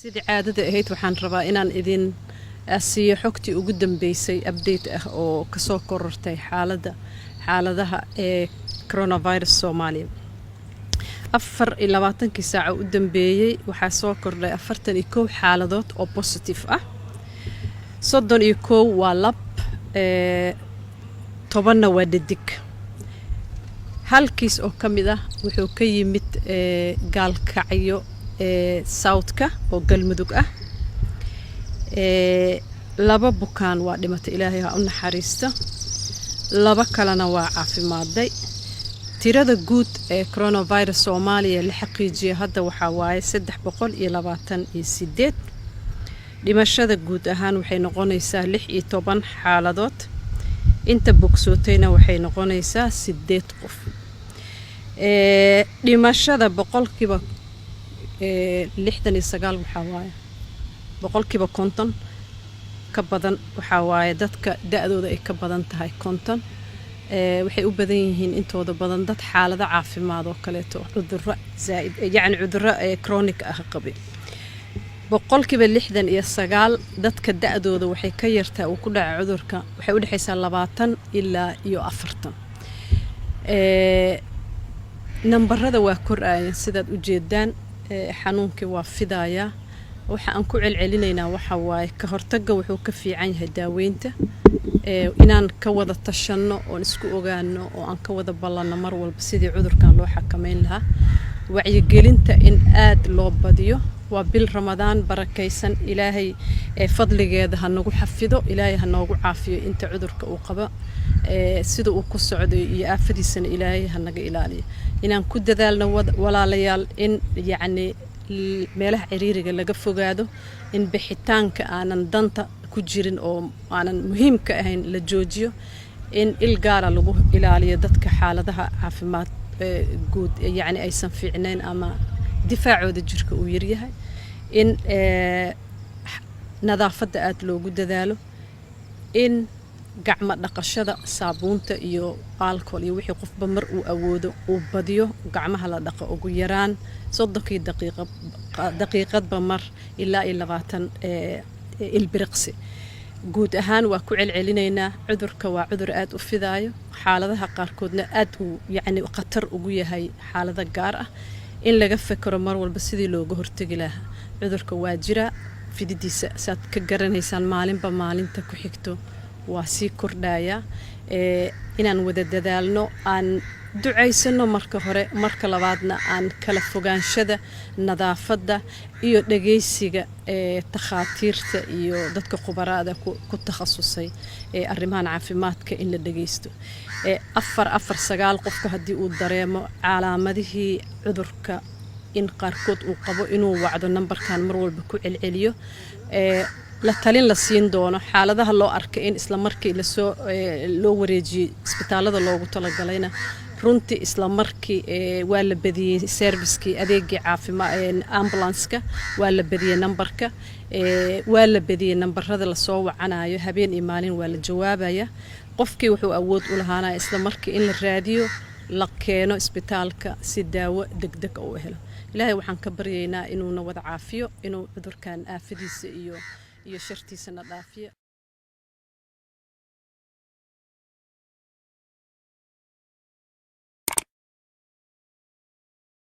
sidii caadada ahayd waxaan rabaa inaan idin asiiyo xogtii ugu dambeysay update ah oo ka soo korortay xaaladaha ee coronavirus Soomaaliya 24 saac u dambeeyay waxaa soo kordhay 41 xaaladood oo positive ah 31 waa lab 10 waa dhadig halkiis oo kamid ah wuxuu ka yimid gaalkacyo Southka oo galmudug ah laba bukaan waa dhimatay Ilaahay ha u naxariisto laba kalena waa caafimaaday tirada guud ee coronavirus Soomaaliya la xaqiijiyay hadda waxa waaye 328 dhimashada guud ahaan waxay noqonaysaa 16 xaaladood inta bogsootayna waxay noqonaysaa 8 qof dhimashada boqolkiiba 69 waxa waaye boqolkiiba 50 ka badan waxa waaye dadka da'dooda ay ka badan tahay 50 waxay u badan yihiin intooda badan dad xaalado caafimaad oo kale cudurro zaid yani cudurro chronic ah qabay boqolkiiba 69 dadka da'dooda waxay ka yartaa uu ku dhacay cudurka waxay u dhaxaysaa 20 ilaa 40 nambarada waa korayaan sidaad u jeedaan xanuunkii waa fidaya waxa aan ku celcelinaynaa waxa waaye ka hortagga wuxuu ka fiican yahay daaweynta inaan ka wada tashano oo isku ogaano oo aan ka wada ballanno mar walba sidii cudurkan loo xakameyn lahaa wacyigelinta in aad loo badiyo waa bil Ramadaan barakaysan Ilaahay fadligeeda ha nagu xafido Ilaahay ha noogu caafiyo inta cudurka uu qabo sida uu ku socdo iyo aafadiisana Ilaahay ha naga ilaaliyo inaan ku dadaalno walaalayaal in yacni meelaha ciriiriga laga fogaado in bixitaanka aanan danta ku jirin oo aanan muhiim ka ahayn la joojiyo in il gaar ah lagu ilaaliyo dadka xaaladaha caafimaad guud yani aysan fiicnayn ama difaacooda jirka uu yaryahay in nadaafadda aad loogu dadaalo in gacmo dhaqashada saabuunta iyo alcohol iyo wixii qofba mar uu awoodo uu badiyo gacmaha la dhaqo ugu yaraan 30 daqiiqadba mar ilaa 20 ilbiriqsi guud ahaan waa ku celcelinaynaa cudurka waa cudur aad u fidaayo xaaladaha qaarkoodna aad uu yani khatar ugu yahay xaalada gaar ah in laga fakaro mar walba sidii looga hortagi lahaa cudurka waa jira fididiisa saad ka garanaysaan maalinba maalinta ku xigto waa sii kordhaya inaan wada dadaalno aan ducaysano marka hore marka labaadna aan kala fogaanshada nadaafadda iyo dhageysiga takhaatiirta iyo dadka khubaraada ku takhasusay arrimahan caafimaadka in la dhageysto 449 qofka haddii uu dareemo calaamadihii cudurka in qaarkood uu qabo inuu wacdo nambarkan mar walba ku celceliyo la talin la siin doono xaaladaha loo arkay in isla markii loo wareejiyay isbitaalada loogu talagalayna runtii isla markii waa la badiyay servicekii adeegii caafimaad ambulance-ka waa la badiyay nambarka waa la badiyay nambarada la soo wacanayo habeen iyo maalin waa la jawaabaya qofkii wuxuu awood u lahaanaa isla markii in la raadiyo la keeno isbitaalka si daawo degdeg u helo Ilaahay waxaan ka baryaynaa inuu na wada caafiyo inuu cudurkan aafadiisa iyo shartiisana dhaafiyo